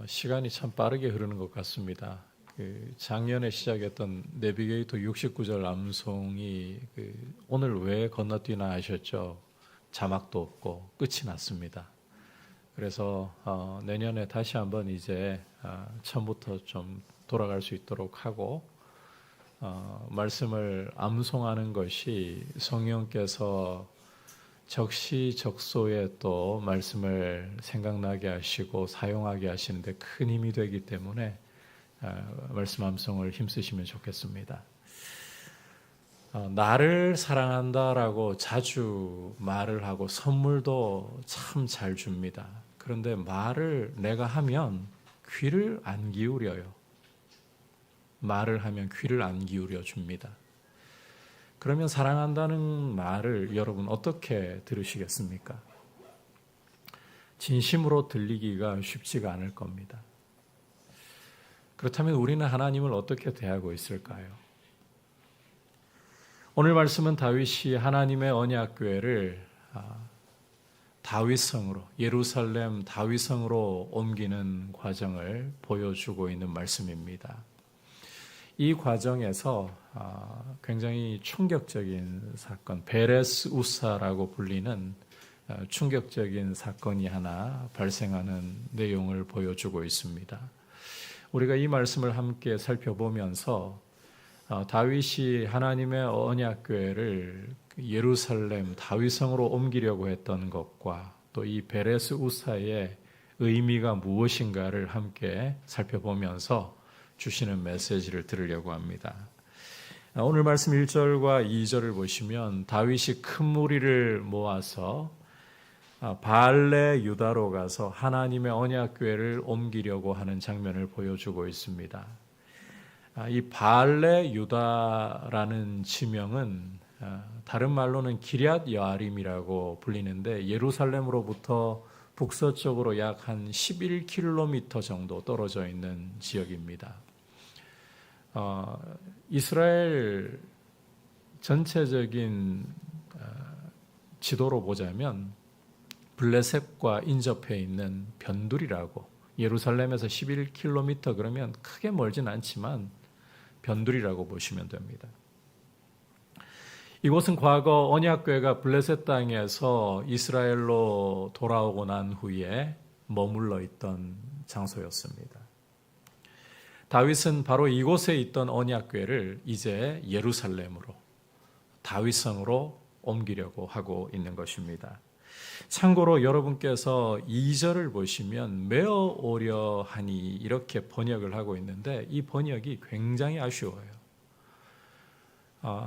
시간이 참 빠르게 흐르는 것 같습니다. 작년에 시작했던 내비게이터 69절 암송이 오늘 왜 건너뛰나 하셨죠? 자막도 없고 끝이 났습니다. 그래서 내년에 다시 한번 이제 처음부터 좀 돌아갈 수 있도록 하고 말씀을 암송하는 것이 성령께서 적시적소에 또 말씀을 생각나게 하시고 사용하게 하시는데 큰 힘이 되기 때문에 말씀 암송을 힘쓰시면 좋겠습니다. 나를 사랑한다라고 자주 말을 하고 선물도 참 잘 줍니다. 그런데 말을 내가 하면 귀를 안 기울여요. 말을 하면 귀를 안 기울여 줍니다. 그러면 사랑한다는 말을 여러분 어떻게 들으시겠습니까? 진심으로 들리기가 쉽지가 않을 겁니다. 그렇다면 우리는 하나님을 어떻게 대하고 있을까요? 오늘 말씀은 다윗이 하나님의 언약궤를 다윗성으로, 예루살렘 다윗성으로 옮기는 과정을 보여주고 있는 말씀입니다. 이 과정에서 굉장히 충격적인 사건, 베레스 우사라고 불리는 충격적인 사건이 하나 발생하는 내용을 보여주고 있습니다. 우리가 이 말씀을 함께 살펴보면서 다윗이 하나님의 언약궤를 예루살렘 다윗성으로 옮기려고 했던 것과 또 이 베레스 우사의 의미가 무엇인가를 함께 살펴보면서 주시는 메시지를 들으려고 합니다. 오늘 말씀 1절과 2절을 보시면 다윗이 큰 무리를 모아서 바알레 유다로 가서 하나님의 언약궤를 옮기려고 하는 장면을 보여주고 있습니다. 이 바알레 유다라는 지명은 다른 말로는 기럇 여아림이라고 불리는데 예루살렘으로부터 북서쪽으로 약 한 11km 정도 떨어져 있는 지역입니다. 이스라엘 전체적인 지도로 보자면 블레셋과 인접해 있는 변두리라고, 예루살렘에서 11km 그러면 크게 멀진 않지만 변두리라고 보시면 됩니다. 이곳은 과거 언약궤가 블레셋 땅에서 이스라엘로 돌아오고 난 후에 머물러 있던 장소였습니다. 다윗은 바로 이곳에 있던 언약궤를 이제 예루살렘으로, 다윗성으로 옮기려고 하고 있는 것입니다. 참고로 여러분께서 2절을 보시면 메어 오려 하니 이렇게 번역을 하고 있는데 이 번역이 굉장히 아쉬워요.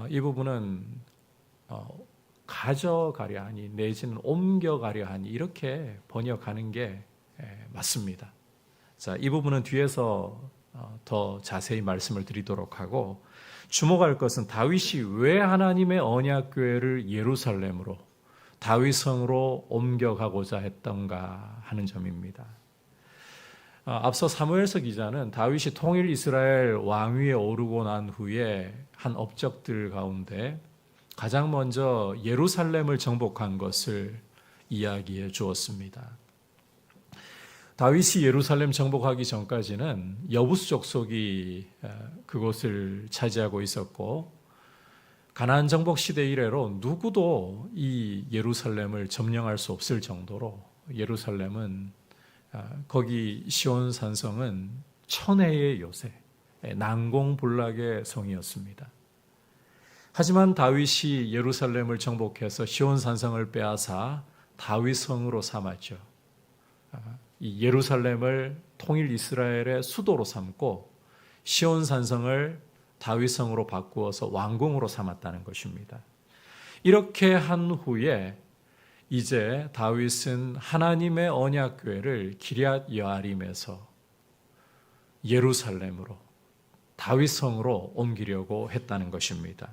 이 부분은 가져가려 하니 내지는 옮겨가려 하니 이렇게 번역하는 게 맞습니다. 자, 이 부분은 뒤에서 더 자세히 말씀을 드리도록 하고, 주목할 것은 다윗이 왜 하나님의 언약궤를 예루살렘으로, 다윗성으로 옮겨가고자 했던가 하는 점입니다. 앞서 사무엘서 기자는 다윗이 통일 이스라엘 왕위에 오르고 난 후에 한 업적들 가운데 가장 먼저 예루살렘을 정복한 것을 이야기해 주었습니다. 다윗이 예루살렘 정복하기 전까지는 여부스 족속이 그곳을 차지하고 있었고, 가나안 정복 시대 이래로 누구도 이 예루살렘을 점령할 수 없을 정도로 예루살렘은, 거기 시온 산성은 천혜의 요새, 난공불락의 성이었습니다. 하지만 다윗이 예루살렘을 정복해서 시온 산성을 빼앗아 다윗성으로 삼았죠. 이 예루살렘을 통일 이스라엘의 수도로 삼고 시온 산성을 다윗성으로 바꾸어서 왕궁으로 삼았다는 것입니다. 이렇게 한 후에 이제 다윗은 하나님의 언약궤를 기럇 여아림에서 예루살렘으로, 다윗성으로 옮기려고 했다는 것입니다.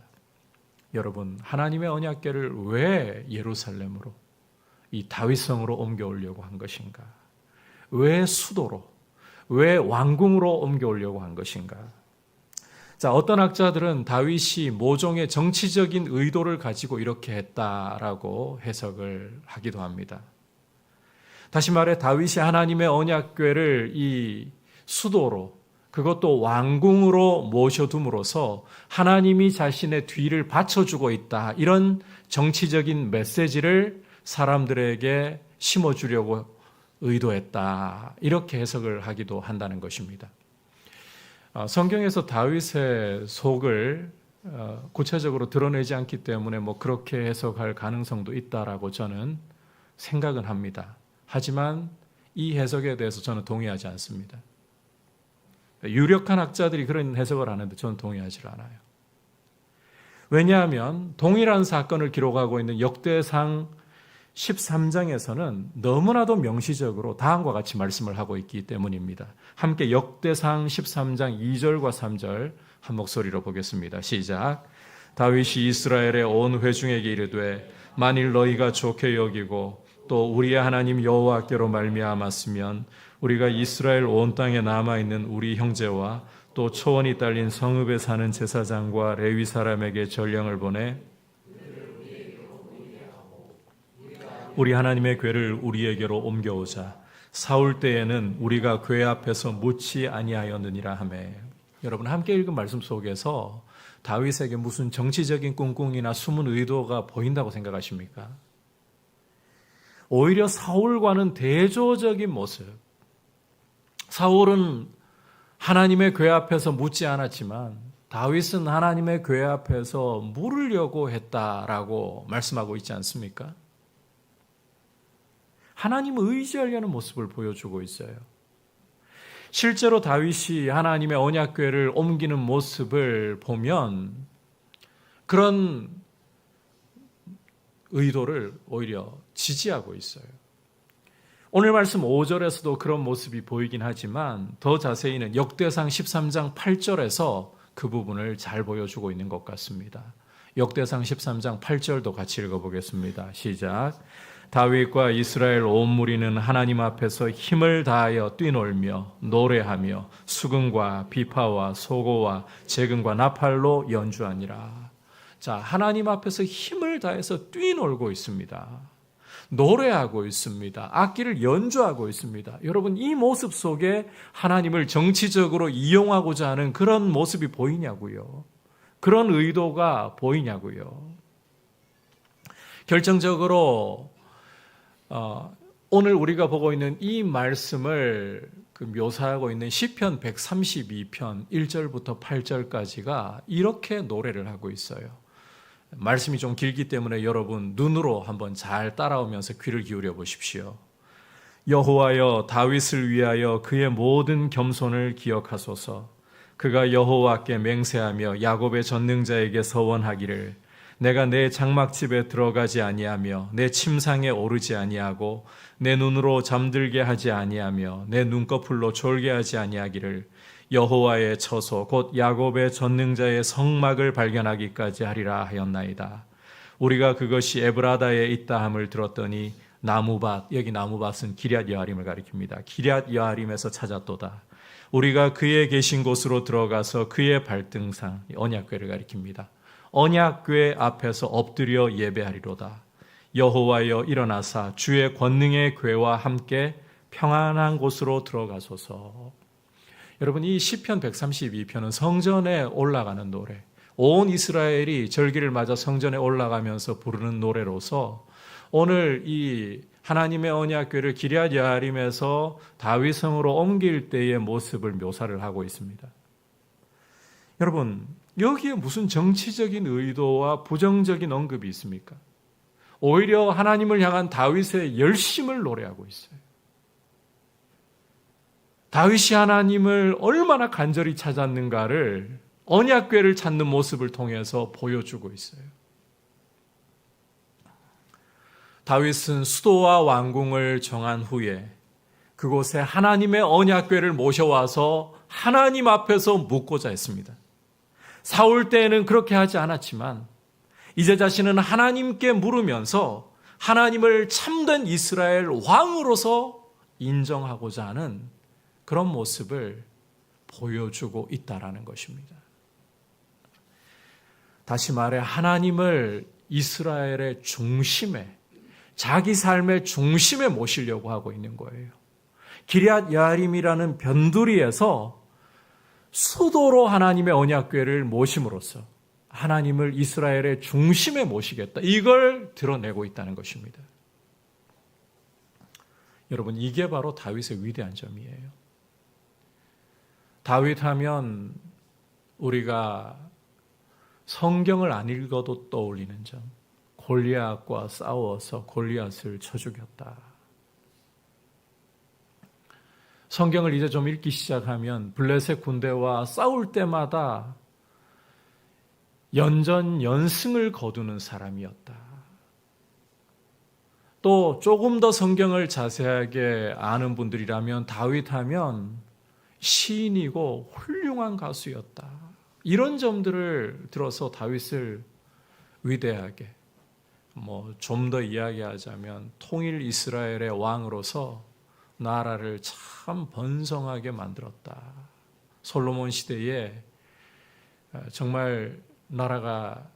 여러분, 하나님의 언약궤를 왜 예루살렘으로, 이 다윗성으로 옮겨오려고 한 것인가? 왜 수도로, 왜 왕궁으로 옮겨오려고 한 것인가? 자, 어떤 학자들은 다윗이 모종의 정치적인 의도를 가지고 이렇게 했다라고 해석을 하기도 합니다. 다시 말해 다윗이 하나님의 언약궤를 이 수도로, 그것도 왕궁으로 모셔둠으로써 하나님이 자신의 뒤를 받쳐주고 있다, 이런 정치적인 메시지를 사람들에게 심어주려고 의도했다, 이렇게 해석을 하기도 한다는 것입니다. 성경에서 다윗의 속을 구체적으로 드러내지 않기 때문에 그렇게 해석할 가능성도 있다라고 저는 생각은 합니다. 하지만 이 해석에 대해서 저는 동의하지 않습니다. 유력한 학자들이 그런 해석을 하는데 저는 동의하지 않아요. 왜냐하면 동일한 사건을 기록하고 있는 역대상 13장에서는 너무나도 명시적으로 다음과 같이 말씀을 하고 있기 때문입니다. 함께 역대상 13장 2절과 3절 한 목소리로 보겠습니다. 시작. 다윗이 이스라엘의 온 회중에게 이르되 만일 너희가 좋게 여기고 또 우리의 하나님 여호와께로 말미암았으면 우리가 이스라엘 온 땅에 남아있는 우리 형제와 또 초원이 딸린 성읍에 사는 제사장과 레위 사람에게 전령을 보내 우리 하나님의 궤를 우리에게로 옮겨오자. 사울 때에는 우리가 궤 앞에서 묻지 아니하였느니라 하매. 여러분, 함께 읽은 말씀 속에서 다윗에게 무슨 정치적인 꿍꿍이나 숨은 의도가 보인다고 생각하십니까? 오히려 사울과는 대조적인 모습. 사울은 하나님의 궤 앞에서 묻지 않았지만 다윗은 하나님의 궤 앞에서 물으려고 했다라고 말씀하고 있지 않습니까? 하나님을 의지하려는 모습을 보여주고 있어요. 실제로 다윗이 하나님의 언약궤를 옮기는 모습을 보면 그런 의도를 오히려 지지하고 있어요. 오늘 말씀 5절에서도 그런 모습이 보이긴 하지만 더 자세히는 역대상 13장 8절에서 그 부분을 잘 보여주고 있는 것 같습니다. 역대상 13장 8절도 같이 읽어보겠습니다. 시작. 다윗과 이스라엘 온 무리는 하나님 앞에서 힘을 다하여 뛰놀며 노래하며 수금과 비파와 소고와 재금과 나팔로 연주하니라. 자, 하나님 앞에서 힘을 다해서 뛰놀고 있습니다. 노래하고 있습니다. 악기를 연주하고 있습니다. 여러분, 이 모습 속에 하나님을 정치적으로 이용하고자 하는 그런 모습이 보이냐고요. 그런 의도가 보이냐고요. 결정적으로 오늘 우리가 보고 있는 이 말씀을 묘사하고 있는 시편 132편 1절부터 8절까지가 이렇게 노래를 하고 있어요. 말씀이 좀 길기 때문에 여러분 눈으로 한번 잘 따라오면서 귀를 기울여 보십시오. 여호와여, 다윗을 위하여 그의 모든 겸손을 기억하소서. 그가 여호와께 맹세하며 야곱의 전능자에게 서원하기를 내가 내 장막집에 들어가지 아니하며 내 침상에 오르지 아니하고 내 눈으로 잠들게 하지 아니하며 내 눈꺼풀로 졸게 하지 아니하기를 여호와의 처소 곧 야곱의 전능자의 성막을 발견하기까지 하리라 하였나이다. 우리가 그것이 에브라다에 있다 함을 들었더니 나무밭, 여기 나무밭은 기럇 여아림을 가리킵니다. 기럇 여아림에서 찾았도다. 우리가 그의 계신 곳으로 들어가서 그의 발등상, 언약궤를 가리킵니다. 언약궤 앞에서 엎드려 예배하리로다. 여호와여 일어나사 주의 권능의 궤와 함께 평안한 곳으로 들어가소서. 여러분, 이 시편 132편은 성전에 올라가는 노래, 온 이스라엘이 절기를 맞아 성전에 올라가면서 부르는 노래로서 오늘 이 하나님의 언약궤를 기럇 여아림에서 다윗성으로 옮길 때의 모습을 묘사를 하고 있습니다. 여러분, 여기에 무슨 정치적인 의도와 부정적인 언급이 있습니까? 오히려 하나님을 향한 다윗의 열심을 노래하고 있어요. 다윗이 하나님을 얼마나 간절히 찾았는가를 언약궤를 찾는 모습을 통해서 보여주고 있어요. 다윗은 수도와 왕궁을 정한 후에 그곳에 하나님의 언약궤를 모셔와서 하나님 앞에서 묻고자 했습니다. 사울 때에는 그렇게 하지 않았지만 이제 자신은 하나님께 물으면서 하나님을 참된 이스라엘 왕으로서 인정하고자 하는 그런 모습을 보여주고 있다라는 것입니다. 다시 말해 하나님을 이스라엘의 중심에 자기 삶의 중심에 모시려고 하고 있는 거예요. 기럇 야림이라는 변두리에서 수도로 하나님의 언약궤를 모심으로써 하나님을 이스라엘의 중심에 모시겠다. 이걸 드러내고 있다는 것입니다. 여러분, 이게 바로 다윗의 위대한 점이에요. 다윗 하면 우리가 성경을 안 읽어도 떠올리는 점, 골리앗과 싸워서 골리앗을 쳐 죽였다. 성경을 이제 좀 읽기 시작하면 블레셋 군대와 싸울 때마다 연전연승을 거두는 사람이었다. 또 조금 더 성경을 자세하게 아는 분들이라면 다윗 하면 시인이고 훌륭한 가수였다. 이런 점들을 들어서 다윗을 위대하게, 좀 더 이야기하자면 통일 이스라엘의 왕으로서 나라를 참 번성하게 만들었다. 솔로몬 시대에 정말 나라가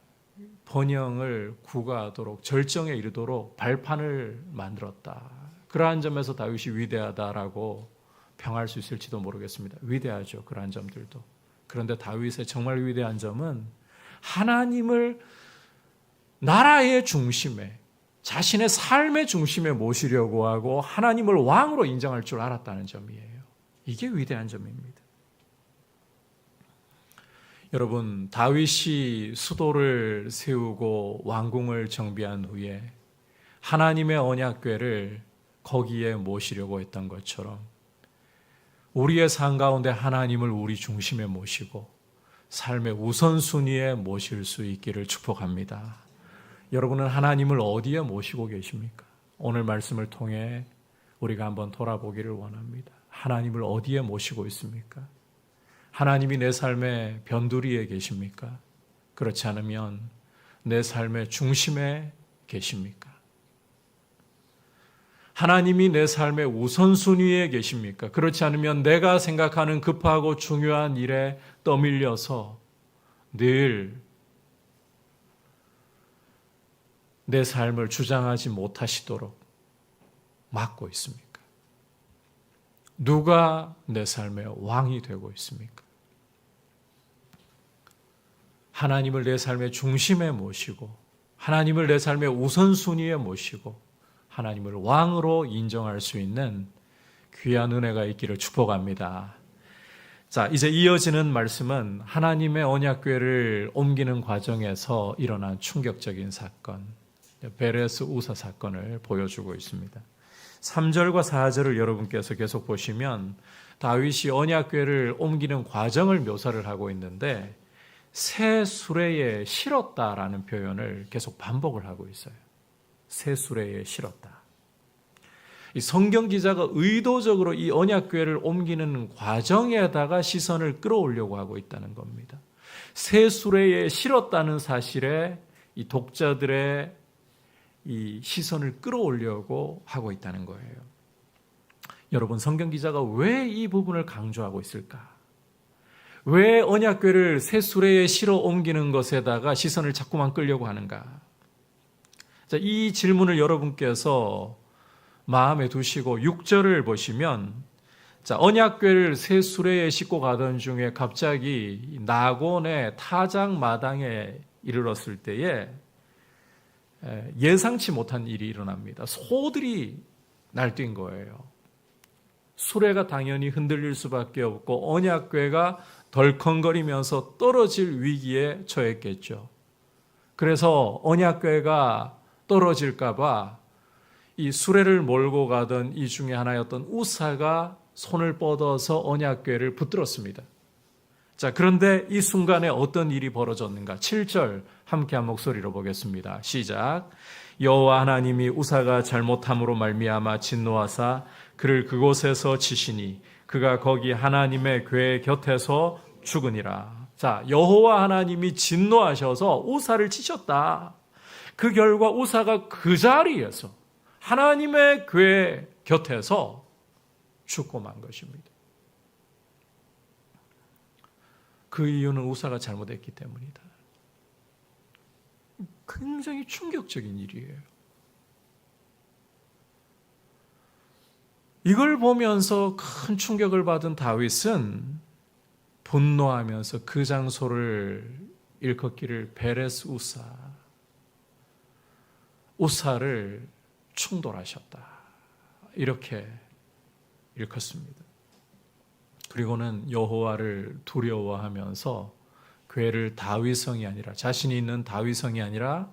번영을 구가하도록 절정에 이르도록 발판을 만들었다. 그러한 점에서 다윗이 위대하다라고 평할 수 있을지도 모르겠습니다. 위대하죠. 그러한 점들도. 그런데 다윗의 정말 위대한 점은 하나님을 나라의 중심에, 자신의 삶의 중심에 모시려고 하고 하나님을 왕으로 인정할 줄 알았다는 점이에요. 이게 위대한 점입니다. 여러분, 다윗이 수도를 세우고 왕궁을 정비한 후에 하나님의 언약궤를 거기에 모시려고 했던 것처럼 우리의 삶 가운데 하나님을 우리 중심에 모시고 삶의 우선순위에 모실 수 있기를 축복합니다. 여러분은 하나님을 어디에 모시고 계십니까? 오늘 말씀을 통해 우리가 한번 돌아보기를 원합니다. 하나님을 어디에 모시고 있습니까? 하나님이 내 삶의 변두리에 계십니까? 그렇지 않으면 내 삶의 중심에 계십니까? 하나님이 내 삶의 우선순위에 계십니까? 그렇지 않으면 내가 생각하는 급하고 중요한 일에 떠밀려서 늘 내 삶을 주장하지 못하시도록 막고 있습니까? 누가 내 삶의 왕이 되고 있습니까? 하나님을 내 삶의 중심에 모시고 하나님을 내 삶의 우선순위에 모시고 하나님을 왕으로 인정할 수 있는 귀한 은혜가 있기를 축복합니다. 자, 이제 이어지는 말씀은 하나님의 언약궤를 옮기는 과정에서 일어난 충격적인 사건, 베레스 우사 사건을 보여주고 있습니다. 3절과 4절을 여러분께서 계속 보시면 다윗이 언약궤를 옮기는 과정을 묘사를 하고 있는데 새 수레에 실었다라는 표현을 계속 반복을 하고 있어요. 새 수레에 실었다. 이 성경 기자가 의도적으로 이 언약궤를 옮기는 과정에다가 시선을 끌어오려고 하고 있다는 겁니다. 새 수레에 실었다는 사실에 이 독자들의 이 시선을 끌어오려고 하고 있다는 거예요. 여러분, 성경 기자가 왜 이 부분을 강조하고 있을까? 왜 언약궤를 새 수레에 실어 옮기는 것에다가 시선을 자꾸만 끌려고 하는가? 자, 이 질문을 여러분께서 마음에 두시고 6절을 보시면, 자, 언약궤를 새 수레에 싣고 가던 중에 갑자기 나곤의 타작 마당에 이르렀을 때에 예상치 못한 일이 일어납니다. 소들이 날뛴 거예요. 수레가 당연히 흔들릴 수밖에 없고 언약궤가 덜컹거리면서 떨어질 위기에 처했겠죠. 그래서 언약궤가 떨어질까 봐 이 수레를 몰고 가던 이 중에 하나였던 우사가 손을 뻗어서 언약궤를 붙들었습니다. 자, 그런데 이 순간에 어떤 일이 벌어졌는가? 7절 함께 한 목소리로 보겠습니다. 시작. 여호와 하나님이 우사가 잘못함으로 말미암아 진노하사 그를 그곳에서 치시니 그가 거기 하나님의 궤 곁에서 죽으니라. 자, 여호와 하나님이 진노하셔서 우사를 치셨다. 그 결과 우사가 그 자리에서 하나님의 궤 곁에서 죽고 만 것입니다. 그 이유는 우사가 잘못했기 때문이다. 굉장히 충격적인 일이에요. 이걸 보면서 큰 충격을 받은 다윗은 분노하면서 그 장소를 일컫기를 베레스 우사를 충돌하셨다, 이렇게 일컫습니다. 그리고는 여호와를 두려워하면서 궤를 다윗성이 아니라, 자신이 있는 다윗성이 아니라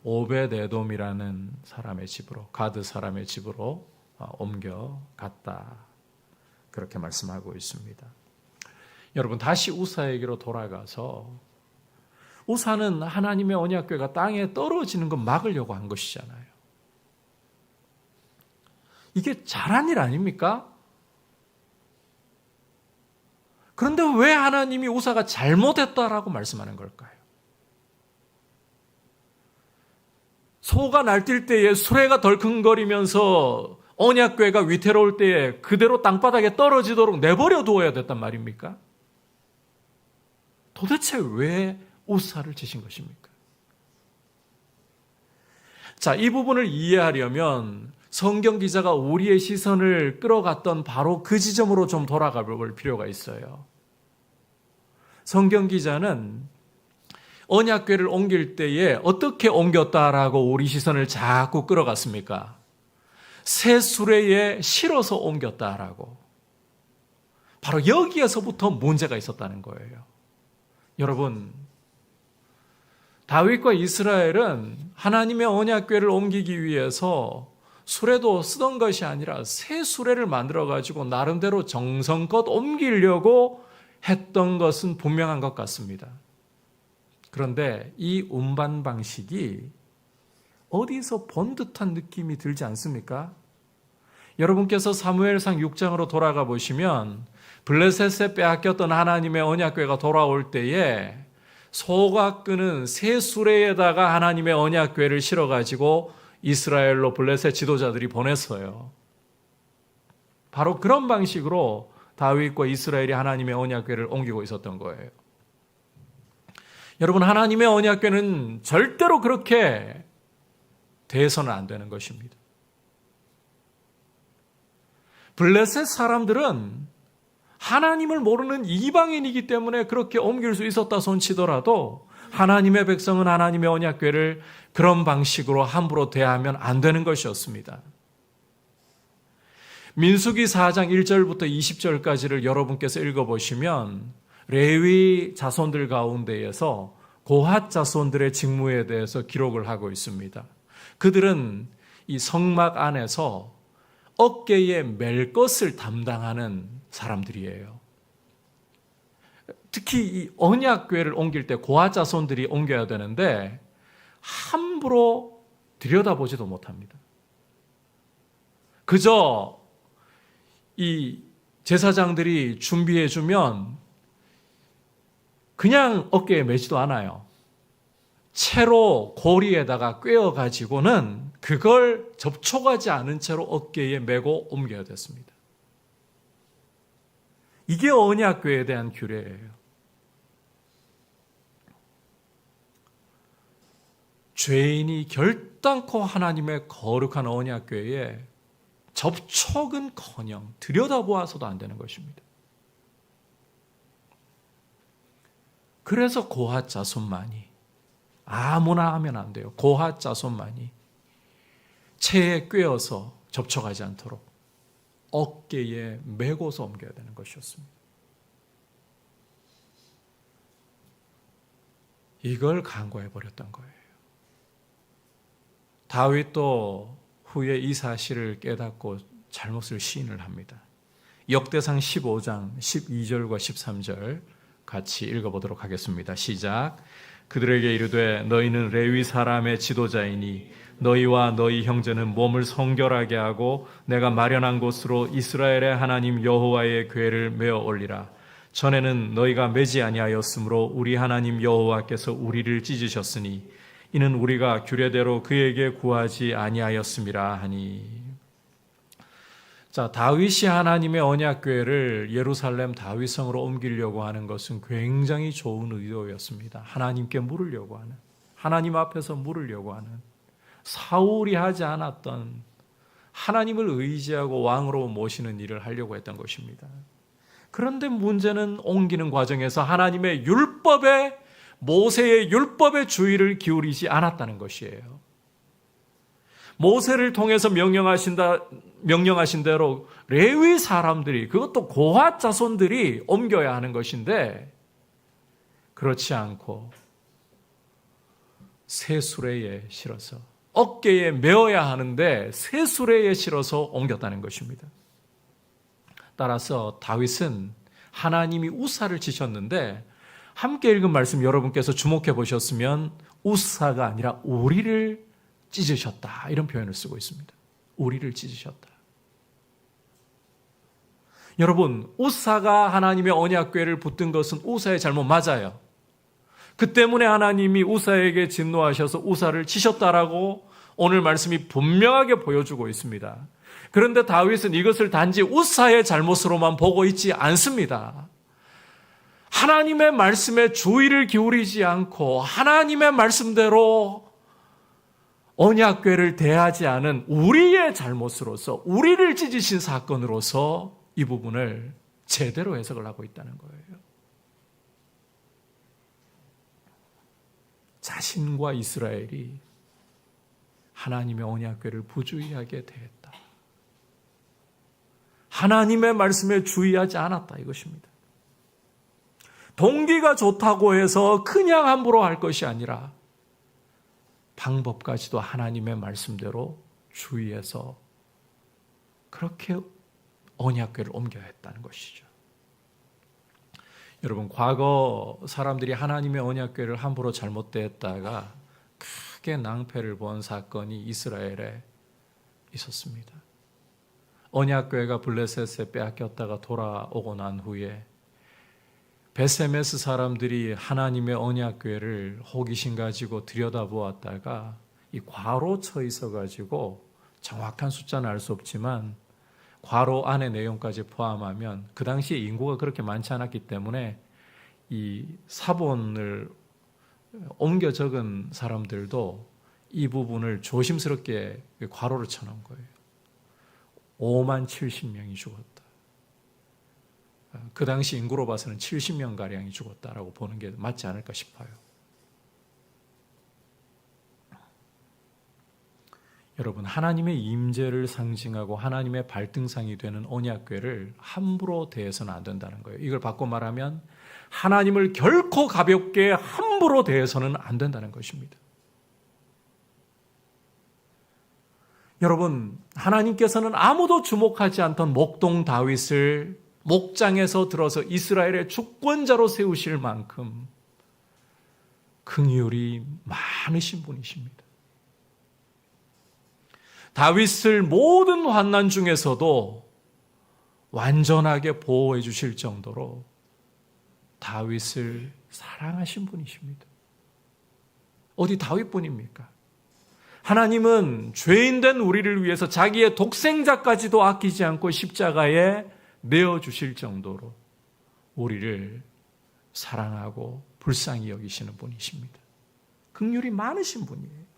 오벳에돔이라는 사람의 집으로, 가드 사람의 집으로 옮겨갔다, 그렇게 말씀하고 있습니다. 여러분, 다시 우사에게로 돌아가서, 우사는 하나님의 언약궤가 땅에 떨어지는 것 막으려고 한 것이잖아요. 이게 잘한 일 아닙니까? 그런데 왜 하나님이 우사가 잘못했다라고 말씀하는 걸까요? 소가 날뛸 때에 수레가 덜컹거리면서 언약궤가 위태로울 때에 그대로 땅바닥에 떨어지도록 내버려 두어야 됐단 말입니까? 도대체 왜 우사를 치신 것입니까? 자, 이 부분을 이해하려면 성경 기자가 우리의 시선을 끌어갔던 바로 그 지점으로 좀 돌아가 볼 필요가 있어요. 성경 기자는 언약궤를 옮길 때에 어떻게 옮겼다라고 우리 시선을 자꾸 끌어갔습니까? 새 수레에 실어서 옮겼다라고. 바로 여기에서부터 문제가 있었다는 거예요. 여러분, 다윗과 이스라엘은 하나님의 언약궤를 옮기기 위해서 수레도 쓰던 것이 아니라 새 수레를 만들어가지고 나름대로 정성껏 옮기려고 했던 것은 분명한 것 같습니다. 그런데 이 운반 방식이 어디서 본 듯한 느낌이 들지 않습니까? 여러분께서 사무엘상 6장으로 돌아가 보시면 블레셋에 빼앗겼던 하나님의 언약궤가 돌아올 때에 소가 끄는 새 수레에다가 하나님의 언약궤를 실어가지고 이스라엘로 블레셋 지도자들이 보냈어요. 바로 그런 방식으로 다윗과 이스라엘이 하나님의 언약궤를 옮기고 있었던 거예요. 여러분, 하나님의 언약궤는 절대로 그렇게 돼서는 안 되는 것입니다. 블레셋 사람들은 하나님을 모르는 이방인이기 때문에 그렇게 옮길 수 있었다 손치더라도 하나님의 백성은 하나님의 언약궤를 그런 방식으로 함부로 대하면 안 되는 것이었습니다. 민수기 4장 1절부터 20절까지를 여러분께서 읽어보시면 레위 자손들 가운데에서 고핫 자손들의 직무에 대해서 기록을 하고 있습니다. 그들은 이 성막 안에서 어깨에 맬 것을 담당하는 사람들이에요. 특히 이 언약궤를 옮길 때 고핫 자손들이 옮겨야 되는데 함부로 들여다보지도 못합니다. 그저 이 제사장들이 준비해주면 그냥 어깨에 매지도 않아요. 채로 고리에다가 꿰어가지고는 그걸 접촉하지 않은 채로 어깨에 메고 옮겨야 됐습니다. 이게 언약궤에 대한 규례예요. 죄인이 결단코 하나님의 거룩한 언약궤에 접촉은커녕 들여다보아서도 안 되는 것입니다. 그래서 고핫 자손만이, 아무나 하면 안 돼요. 고핫 자손만이 채에 꿰어서 접촉하지 않도록 어깨에 메고서 옮겨야 되는 것이었습니다. 이걸 간과해버렸던 거예요. 다윗도 후에 이 사실을 깨닫고 잘못을 시인을 합니다. 역대상 15장 12절과 13절 같이 읽어보도록 하겠습니다. 시작. 그들에게 이르되 너희는 레위 사람의 지도자이니 너희와 너희 형제는 몸을 성결하게 하고 내가 마련한 곳으로 이스라엘의 하나님 여호와의 궤를 메어 올리라. 전에는 너희가 매지 아니하였으므로 우리 하나님 여호와께서 우리를 찢으셨으니 이는 우리가 규례대로 그에게 구하지 아니하였음이라 하니. 자, 다윗이 하나님의 언약궤를 예루살렘 다윗성으로 옮기려고 하는 것은 굉장히 좋은 의도였습니다. 하나님께 물으려고 하는, 하나님 앞에서 물으려고 하는, 사울이 하지 않았던 하나님을 의지하고 왕으로 모시는 일을 하려고 했던 것입니다. 그런데 문제는 옮기는 과정에서 하나님의 율법에, 모세의 율법에 주의를 기울이지 않았다는 것이에요. 모세를 통해서 명령하신 대로 레위 사람들이, 그것도 고핫 자손들이 옮겨야 하는 것인데 그렇지 않고 새 수레에 실어서, 어깨에 메어야 하는데 새 수레에 실어서 옮겼다는 것입니다. 따라서 다윗은 하나님이 우사를 치셨는데, 함께 읽은 말씀 여러분께서 주목해 보셨으면 우사가 아니라 우리를 찢으셨다, 이런 표현을 쓰고 있습니다. 우리를 찢으셨다. 여러분, 우사가 하나님의 언약궤를 붙든 것은 우사의 잘못 맞아요. 그 때문에 하나님이 우사에게 진노하셔서 우사를 치셨다라고 오늘 말씀이 분명하게 보여주고 있습니다. 그런데 다윗은 이것을 단지 우사의 잘못으로만 보고 있지 않습니다. 하나님의 말씀에 주의를 기울이지 않고 하나님의 말씀대로 언약궤를 대하지 않은 우리의 잘못으로서, 우리를 찢으신 사건으로서 이 부분을 제대로 해석을 하고 있다는 거예요. 자신과 이스라엘이 하나님의 언약궤를 부주의하게 대했다. 하나님의 말씀에 주의하지 않았다, 이것입니다. 동기가 좋다고 해서 그냥 함부로 할 것이 아니라 방법까지도 하나님의 말씀대로 주의해서 그렇게 언약궤를 옮겨야 했다는 것이죠. 여러분, 과거 사람들이 하나님의 언약궤를 함부로 잘못 대했다가 크게 낭패를 본 사건이 이스라엘에 있었습니다. 언약궤가 블레셋에 빼앗겼다가 돌아오고 난 후에 베세메스 사람들이 하나님의 언약궤를 호기심 가지고 들여다보았다가 이 괄호 쳐 있어가지고 정확한 숫자는 알 수 없지만 괄호 안의 내용까지 포함하면 그 당시에 인구가 그렇게 많지 않았기 때문에 이 사본을 옮겨 적은 사람들도 이 부분을 조심스럽게 괄호를 쳐놓은 거예요. 5만 70명이 죽었다. 그 당시 인구로 봐서는 70명가량이 죽었다라고 보는 게 맞지 않을까 싶어요. 여러분, 하나님의 임재를 상징하고 하나님의 발등상이 되는 언약궤를 함부로 대해서는 안 된다는 거예요. 이걸 바꿔 말하면 하나님을 결코 가볍게 함부로 대해서는 안 된다는 것입니다. 여러분, 하나님께서는 아무도 주목하지 않던 목동 다윗을 목장에서 들어서 이스라엘의 주권자로 세우실 만큼 긍휼이 많으신 분이십니다. 다윗을 모든 환난 중에서도 완전하게 보호해 주실 정도로 다윗을 사랑하신 분이십니다. 어디 다윗뿐입니까? 하나님은 죄인된 우리를 위해서 자기의 독생자까지도 아끼지 않고 십자가에 내어주실 정도로 우리를 사랑하고 불쌍히 여기시는 분이십니다. 긍휼이 많으신 분이에요.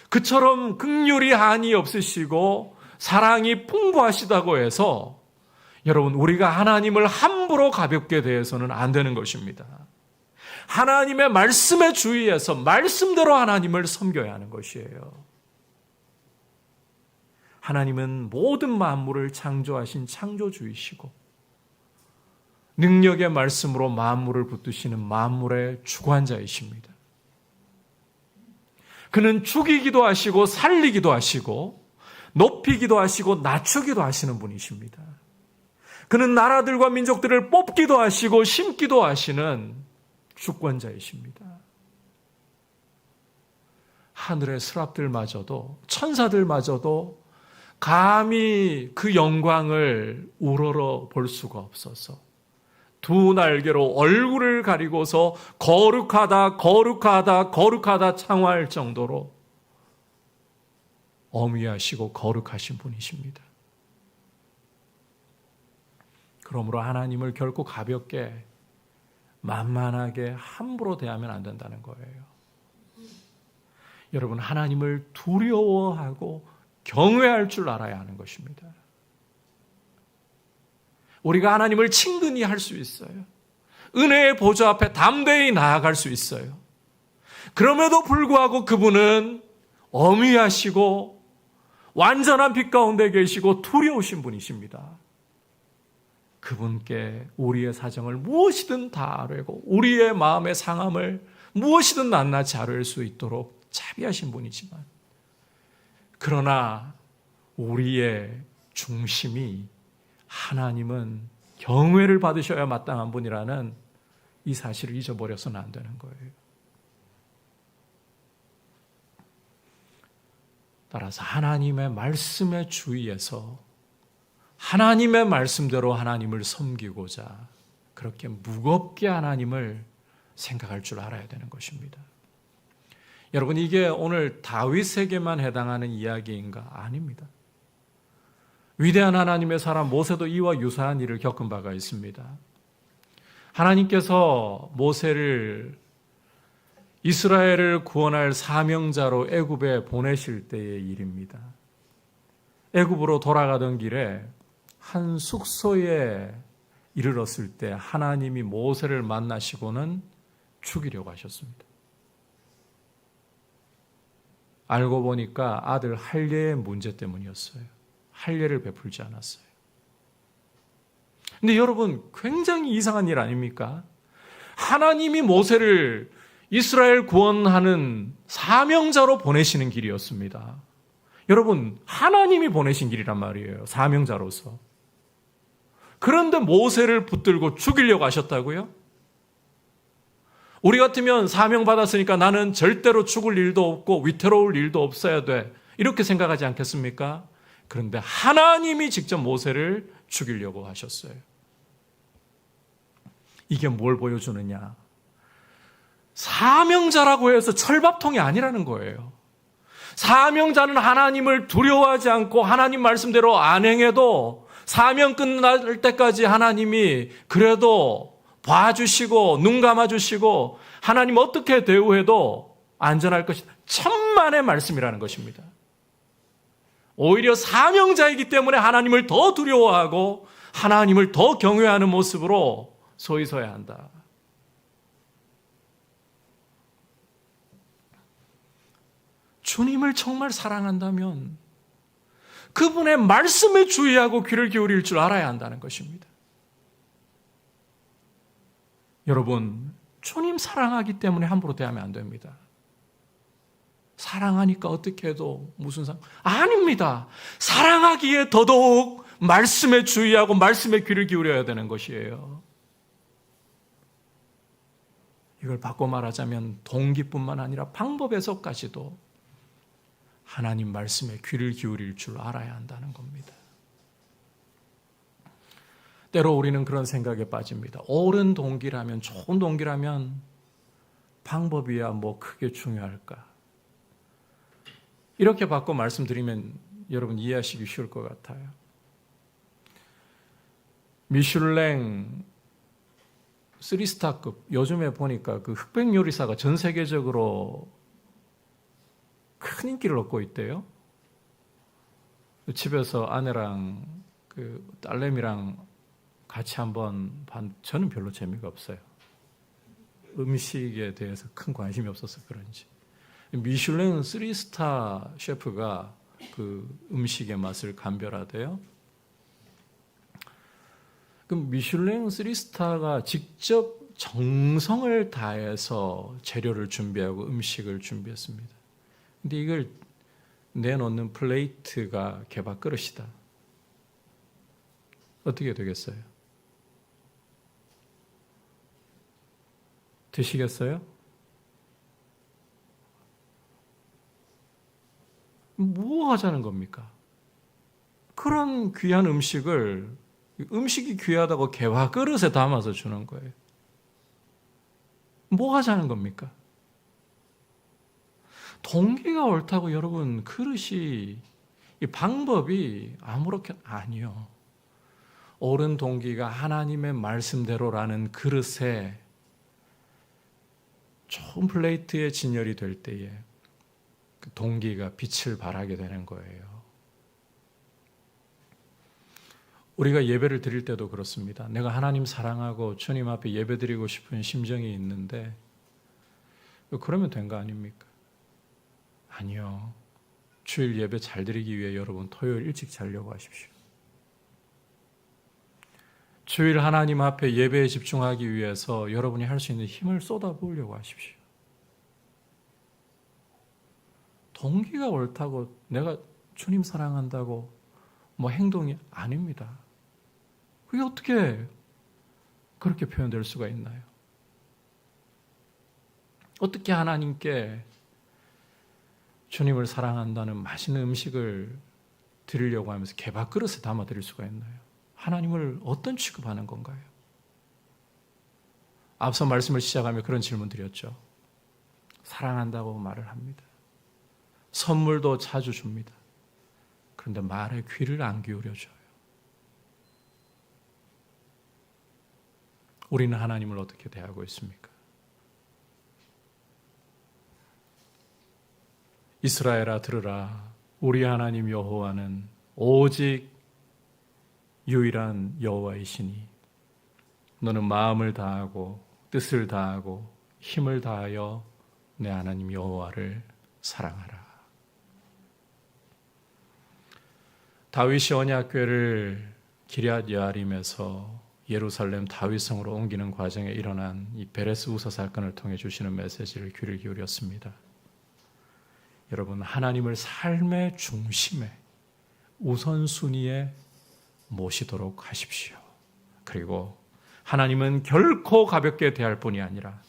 그처럼 긍휼이 한이 없으시고 사랑이 풍부하시다고 해서 여러분, 우리가 하나님을 함부로 가볍게 대해서는 안 되는 것입니다. 하나님의 말씀에 주의해서 말씀대로 하나님을 섬겨야 하는 것이에요. 하나님은 모든 만물을 창조하신 창조주이시고 능력의 말씀으로 만물을 붙드시는 만물의 주관자이십니다. 그는 죽이기도 하시고 살리기도 하시고 높이기도 하시고 낮추기도 하시는 분이십니다. 그는 나라들과 민족들을 뽑기도 하시고 심기도 하시는 주권자이십니다. 하늘의 스랍들마저도, 천사들마저도 감히 그 영광을 우러러 볼 수가 없어서 두 날개로 얼굴을 가리고서 거룩하다, 거룩하다, 거룩하다 창화할 정도로 엄위하시고 거룩하신 분이십니다. 그러므로 하나님을 결코 가볍게, 만만하게, 함부로 대하면 안 된다는 거예요. 여러분, 하나님을 두려워하고 경외할 줄 알아야 하는 것입니다. 우리가 하나님을 친근히 할 수 있어요. 은혜의 보좌 앞에 담대히 나아갈 수 있어요. 그럼에도 불구하고 그분은 엄위하시고 완전한 빛 가운데 계시고 두려우신 분이십니다. 그분께 우리의 사정을 무엇이든 다 아뢰고 우리의 마음의 상함을 무엇이든 낱낱이 아뢰을 수 있도록 자비하신 분이지만, 그러나 우리의 중심이 하나님은 경외를 받으셔야 마땅한 분이라는 이 사실을 잊어버려서는 안 되는 거예요. 따라서 하나님의 말씀에 주의해서 하나님의 말씀대로 하나님을 섬기고자 그렇게 무겁게 하나님을 생각할 줄 알아야 되는 것입니다. 여러분, 이게 오늘 다윗에게만 해당하는 이야기인가? 아닙니다. 위대한 하나님의 사람 모세도 이와 유사한 일을 겪은 바가 있습니다. 하나님께서 모세를 이스라엘을 구원할 사명자로 애굽에 보내실 때의 일입니다. 애굽으로 돌아가던 길에 한 숙소에 이르렀을 때 하나님이 모세를 만나시고는 죽이려고 하셨습니다. 알고 보니까 아들 할례의 문제 때문이었어요. 할례를 베풀지 않았어요. 근데 여러분, 굉장히 이상한 일 아닙니까? 하나님이 모세를 이스라엘 구원하는 사명자로 보내시는 길이었습니다. 여러분, 하나님이 보내신 길이란 말이에요. 사명자로서. 그런데 모세를 붙들고 죽이려고 하셨다고요? 우리 같으면 사명받았으니까 나는 절대로 죽을 일도 없고 위태로울 일도 없어야 돼, 이렇게 생각하지 않겠습니까? 그런데 하나님이 직접 모세를 죽이려고 하셨어요. 이게 뭘 보여주느냐? 사명자라고 해서 철밥통이 아니라는 거예요. 사명자는 하나님을 두려워하지 않고 하나님 말씀대로 안 행해도 사명 끝날 때까지 하나님이 그래도 봐주시고 눈 감아주시고 하나님 어떻게 대우해도 안전할 것이다, 천만의 말씀이라는 것입니다. 오히려 사명자이기 때문에 하나님을 더 두려워하고 하나님을 더 경외하는 모습으로 서 있어야 한다. 주님을 정말 사랑한다면 그분의 말씀에 주의하고 귀를 기울일 줄 알아야 한다는 것입니다. 여러분, 주님 사랑하기 때문에 함부로 대하면 안 됩니다. 사랑하니까 어떻게 해도 무슨 아닙니다. 사랑하기에 더더욱 말씀에 주의하고 말씀에 귀를 기울여야 되는 것이에요. 이걸 바꿔 말하자면 동기뿐만 아니라 방법에서까지도 하나님 말씀에 귀를 기울일 줄 알아야 한다는 겁니다. 때로 우리는 그런 생각에 빠집니다. 옳은 동기라면, 좋은 동기라면 방법이야 뭐 크게 중요할까? 이렇게 바꿔 말씀드리면 여러분 이해하시기 쉬울 것 같아요. 미슐랭 3스타급, 요즘에 보니까 그 흑백 요리사가 전 세계적으로 큰 인기를 얻고 있대요. 집에서 아내랑 그 딸내미랑 같이 한번 저는 별로 재미가 없어요. 음식에 대해서 큰 관심이 없어서 그런지. 미슐랭 3스타 셰프가 그 음식의 맛을 감별하대요. 그럼 미슐랭 3스타가 직접 정성을 다해서 재료를 준비하고 음식을 준비했습니다. 근데 이걸 내놓는 플레이트가 개밥 그릇이다. 어떻게 되겠어요? 드시겠어요? 뭐 하자는 겁니까? 그런 귀한 음식을, 음식이 귀하다고 개화 그릇에 담아서 주는 거예요. 뭐 하자는 겁니까? 동기가 옳다고 여러분, 그릇이, 이 방법이 아무렇게나 아니요. 옳은 동기가 하나님의 말씀대로라는 그릇에 좋은 플레이트에 진열이 될 때에 그 동기가 빛을 발하게 되는 거예요. 우리가 예배를 드릴 때도 그렇습니다. 내가 하나님 사랑하고 주님 앞에 예배 드리고 싶은 심정이 있는데 그러면 된 거 아닙니까? 아니요. 주일 예배 잘 드리기 위해 여러분 토요일 일찍 자려고 하십시오. 주일 하나님 앞에 예배에 집중하기 위해서 여러분이 할 수 있는 힘을 쏟아부으려고 하십시오. 동기가 옳다고 내가 주님 사랑한다고 뭐 행동이 아닙니다. 그게 어떻게 그렇게 표현될 수가 있나요? 어떻게 하나님께 주님을 사랑한다는 맛있는 음식을 드리려고 하면서 개밥그릇에 담아 드릴 수가 있나요? 하나님을 어떤 취급하는 건가요? 앞서 말씀을 시작하며 그런 질문 드렸죠. 사랑한다고 말을 합니다. 선물도 자주 줍니다. 그런데 말에 귀를 안 기울여줘요. 우리는 하나님을 어떻게 대하고 있습니까? 이스라엘아 들으라. 우리 하나님 여호와는 오직 유일한 여호와이시니 너는 마음을 다하고 뜻을 다하고 힘을 다하여 내 하나님 여호와를 사랑하라. 다윗이 언약궤를 기럇 여아림에서 예루살렘 다윗성으로 옮기는 과정에 일어난 이 베레스 우서 사건을 통해 주시는 메시지를 귀를 기울였습니다. 여러분, 하나님을 삶의 중심에 우선순위에 모시도록 하십시오. 그리고 하나님은 결코 가볍게 대할 뿐이 아니라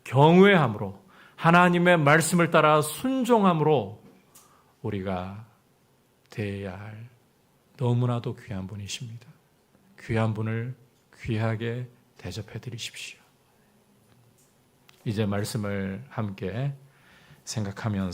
경외함으로 하나님의 말씀을 따라 순종함으로 우리가 대해야 할 너무나도 귀한 분이십니다. 귀한 분을 귀하게 대접해 드리십시오. 이제 말씀을 함께 생각하면서